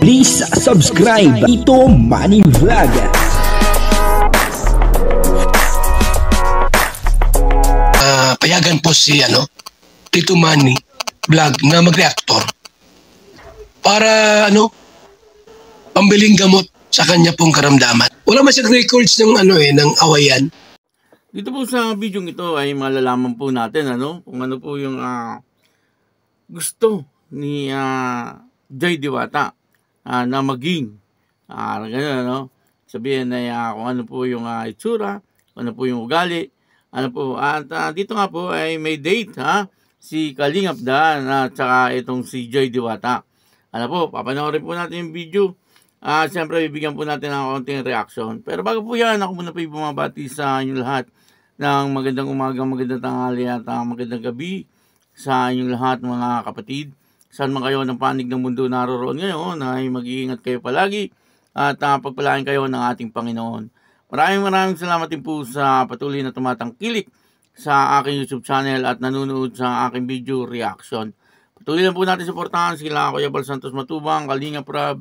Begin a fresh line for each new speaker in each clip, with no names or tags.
Please subscribe Tito Manny Vlog.
Payagan po si Tito Manny Vlog na mag-reactor para pambiling gamot sa kanya pong karamdaman. Wala man siyang records ng ng awayan.
Dito po sa video ito ay malalaman po natin kung ano po yung gusto ni Joy Diwata na maging ganun, sabihin na kung ano po yung itsura, kung ano po yung ugali, at dito nga po ay may date si Kalingap Dan at saka itong si Joy Diwata. Papanoorin po natin yung video. Siyempre bibigyan po natin ng konting reaction. Pero bago po yan, ako muna po yung bumabati sa inyong lahat ng magandang umaga, magandang tanghali at magandang gabi sa inyong lahat mga kapatid. Saan man kayo ng panig ng mundo naroroon ngayon ay mag-iingat kayo palagi at pagpalain kayo ng ating Panginoon. Maraming salamat din po sa patuloy na tumatangkilik sa aking YouTube channel at nanonood sa aking video reaction. Patuloy lang po natin suportahan sila Kuya Bal Santos Matubang, Kalingap Rab,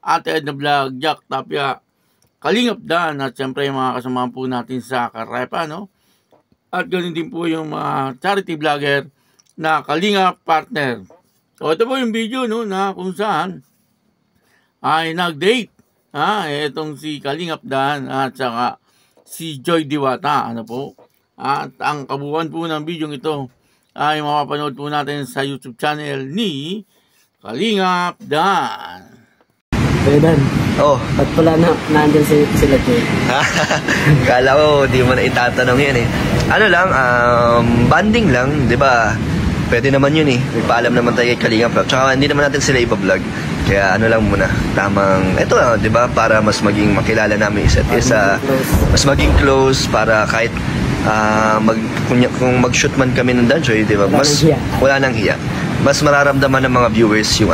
Ate Edna Vlog, Jack Tapia, Kalingap Dan at siyempre yung mga kasamahan po natin sa Karepa, At ganoon din po yung mga charity vlogger na Kalingap Partner. So ito po yung video na kung saan ay nag-date itong si Kalingap Dan at saka si Joy Diwata at ang kabuuan po ng video ito ay mapapanood po natin sa YouTube channel ni Kalingap Dan.
Hey Dan, ba't pala nandyan sila Joy?
Kala ko di mo na itatanong yan eh. Banding lang, di ba? Pwede naman yun eh. Nagpaalam naman tayo kay Kalingap. Tsaka hindi naman natin sila iba-vlog. Kaya lang muna. Ito di ba? Para mas maging makilala namin isa't isa. Mas maging close para kahit kung mag-shoot man kami ng Danjoy, di ba? Mas wala nang hiya. Mas mararamdaman ng mga viewers yung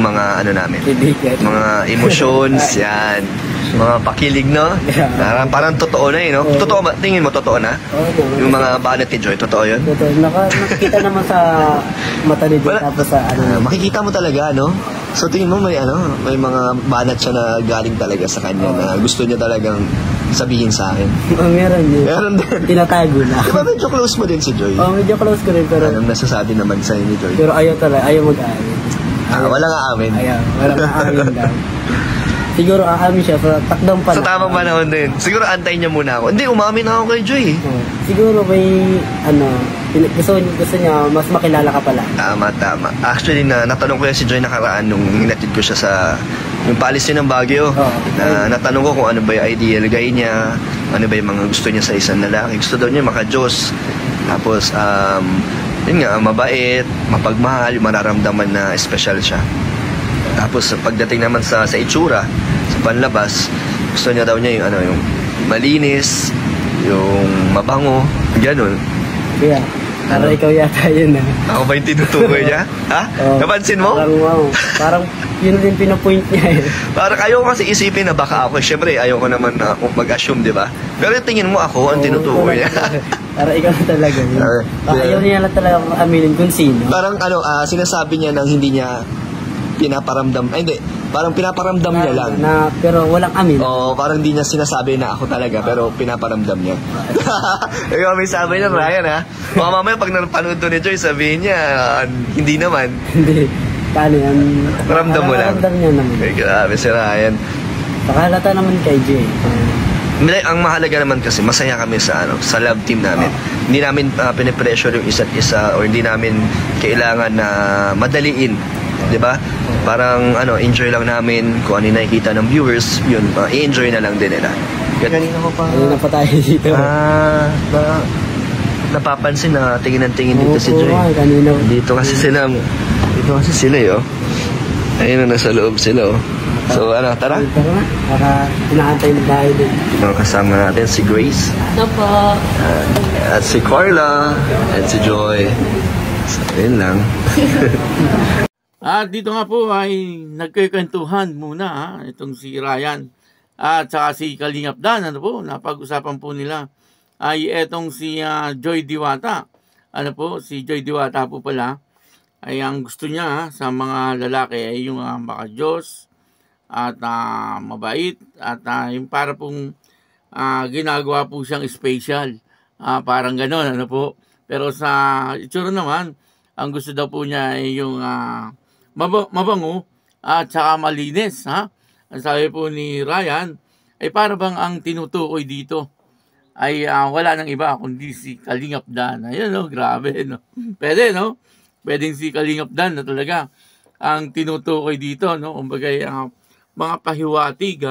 mga namin. Mga emotions, yan. Mga pakilig, Parang totoo na Totoo ba? Tingin mo, totoo na? Yung mga banat ni Joy, totoo yun?
Totoo. Nakikita naman sa mata ni Joy, tapos sa
makikita mo talaga, So tingin mo may mga banat siya na galing talaga sa kanya na gusto niya talagang sabihin sa akin.
Meron din.
Meron din.
Tinatago na.
Diba medyo close mo din si Joy?
Medyo close ko rin, pero
anong nasasabi naman sa'yo ni Joy?
Pero ayaw mag-aamin.
Walang aamin?
Walang aamin daw. Siguro aamin siya sa takdang panahon.
Sa tamang panahon din. Siguro antayin niya muna ako. Hindi, umamin ako kay Joy.
Siguro may gusto niya mas makilala ka pala.
Tama. Actually, natanong ko yan si Joy nakaraan nung hinatid ko siya sa yung palace ng Baguio. Natanong ko kung ano ba yung ideal guy niya, ano ba yung mga gusto niya sa isang lalaki. Gusto daw niya maka-Diyos. Tapos, yun nga, mabait, mapagmahal, mararamdaman na special siya. Tapos pagdating naman sa itsura, sa panlabas, gusto niya daw niya yung malinis, yung mabango, gano'n.
Kaya, para ikaw yata yun
Ako ba yung tinutukoy niya? Napansin mo?
Parang yun din pinapoint niya
Parang ayoko kasi isipin na baka ako. Siyempre, ayoko naman na mag-assume, di ba? Pero tingin mo ako ang tinutukoy niya.
Para ikaw talaga yun. Ayaw niya lang talaga aminin kung sino.
Parang sinasabi niya nang hindi niya pinaparamdam, parang pinaparamdam niya lang.
Pero walang amin.
Parang hindi niya sinasabi na ako talaga, pero pinaparamdam niya. Ikaw may sabi niya, Ryan, Baka mamaya pag napanood to ni Joy, sabihin niya, hindi naman.
Hindi. Paano yan?
Ramdam mo lang.
Ramdam niya naman.
Grabe si Ryan.
Pakalata naman kay Joy.
Ang mahalaga naman kasi, masaya kami sa love team namin. Hindi namin pinipressure yung isa't isa, o hindi namin kailangan na madaliin. Diba? Parang enjoy lang namin kung ano yung nakikita ng viewers, yun, i-enjoy na lang din nila.
Kanina pa tayo dito.
Napapansin na tingin dito si Joy. Dito kasi sila ayun na, nasa loob sila So tara?
Tara na, para inaantay na tayo din.
Kasama natin si Grace.
Po.
At si Carla at si Joy. So yun lang.
At dito nga po ay nagkikwentuhan muna itong si Ryan at saka si Kalingap Dan. Napag-usapan po nila ay itong si Joy Diwata. Si Joy Diwata po pala ay ang gusto niya sa mga lalaki ay yung maka-Diyos at mabait at yung para pong ginagawa po siyang special. Parang gano'n, ano po. Pero sa itsura naman, ang gusto daw po niya ay yung mabango at saka malinis. Ang sabi po ni Ryan, ay para bang ang tinutukoy dito ay wala nang iba kundi si Kalingap Dan. Ayun, no? Grabe, no? Pwede, no? Pwedeng si Kalingap Dan na talaga ang tinutukoy dito, no? Kumbaga, mga pahiwatig,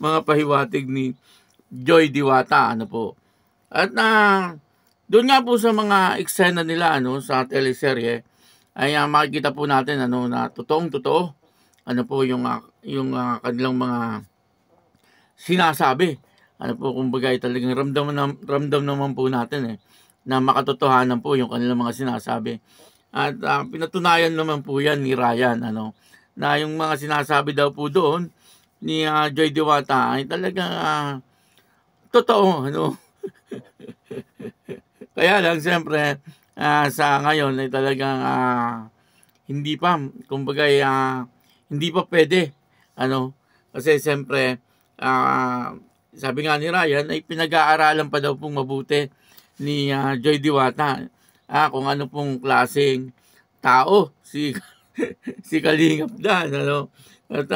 mga pahiwatig ni Joy Diwata, ano po. At doon nga po sa mga eksena nila, ano, sa teleserye, ay makikita po natin, ano, na totoong-totoo, ano po, yung kanilang mga sinasabi. Ano po, kumbaga, talagang ramdam naman po natin, na makatotohanan po yung kanilang mga sinasabi. At pinatunayan naman po yan ni Ryan, ano, na yung mga sinasabi daw po doon ni Joy Diwata ay talagang totoo, ano. Kaya lang, siyempre, sa ngayon ay talagang hindi pa, kumbaga, hindi pa pwede, ano, kasi siyempre, sabi nga ni Ryan, ay pinag-aaralan pa daw pong mabuti ni Joy Diwata kung ano pong klaseng tao si si Kalingap Dan, ano. At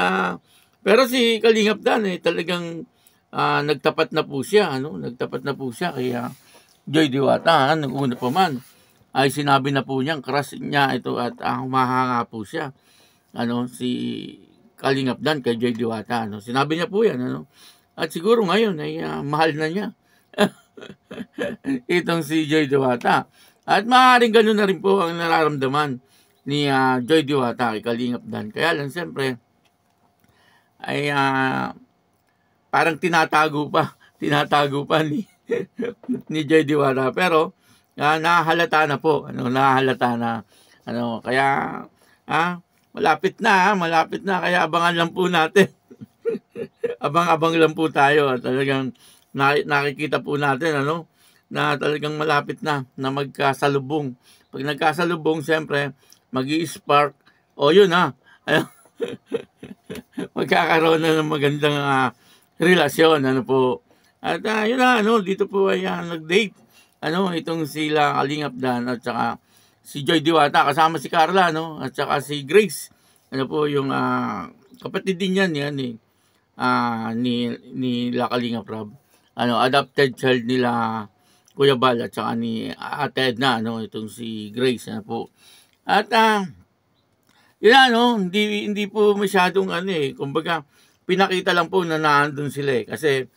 pero si Kalingap Dan talagang nagtapat na po siya, ano, nagtapat na po siya kay Joy Diwata. Nung una pa man ay sinabi na po niyang crush niya ito at humahanga po siya, ano, si Kalingap Dan kay Joy Diwata, ano. Sinabi niya po yan, ano. At siguro ngayon ay mahal na niya itong si Joy Diwata. At maaaring gano'n na rin po ang nararamdaman ni Joy Diwata kay Kalingap Dan. Kaya lang siyempre ay parang tinatago pa ni Joy Diwata. Pero nahahalata na po, ano, nahahalata na, ano, kaya malapit na kaya abangan lang po natin. Abang-abang lang po tayo at talagang nakikita po natin, ano, na talagang malapit na magkasalubong. Pag nagkasalubong, siyempre, magi-spark. O yun magkakaroon na ng magandang relasyon, ano po. At yun ano, dito po ay nag-date, ano, itong sila Kalingap Dan at saka si Joy Diwata, kasama si Carla, no, at saka si Grace. Ano po, yung kapatid din yan ni Kalingap Rob. Ano, adopted child nila Kuya Bal at saka ni Ate Edna, ano, itong si Grace, ano po. At yun, ano, hindi po masyadong kumbaga pinakita lang po na naandun sila kasi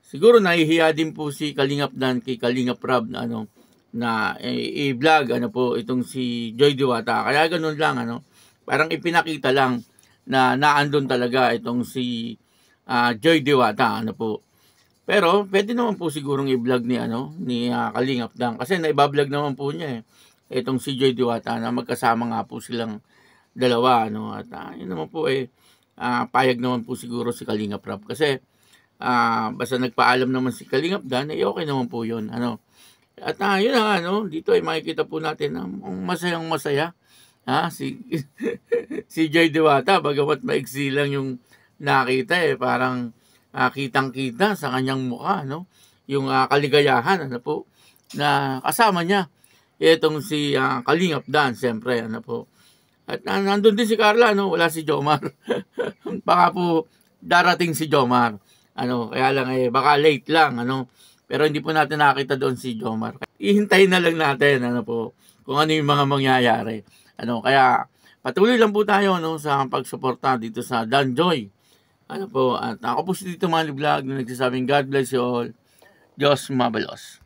siguro nahihiya din po si Kalingap Dan kay Kalingap Rob na ano, na i-vlog, ano po, itong si Joy Diwata. Kaya ganun lang, ano, parang ipinakita lang na naandun talaga itong si Joy Diwata, ano po. Pero pwede naman po sigurong i-vlog ni Kalingap Dan kasi naiba-vlog naman po niya itong si Joy Diwata na magkasama nga po silang dalawa, ano. At yun naman po payag naman po siguro si Kalingap Rob kasi basta nagpaalam naman si Kalingap Dan okay naman po yun, ano. At yun na, ano, dito ay makikita po natin ang masayang masaya si Joy Diwata, bagamat maiksi lang yung nakita parang kitang-kita sa kanyang mukha, no, yung kaligayahan, ano po, na kasama niya itong si Kalingap Dan, siyempre, ano po. At nandun din si Carla, no, wala si Jomar. Baka po darating si Jomar, ano, kaya lang baka late lang, ano. Pero hindi po natin nakita doon si Jomar. Ihintayin na lang natin, ano po, kung ano yung mga mangyayari. Ano, kaya patuloy lang po tayo, no, sa pagsuporta dito sa Dan Joy. Ano po, at ako po si Tito Manny Vlog na nagsasabing God bless you all. Diyos mabalos.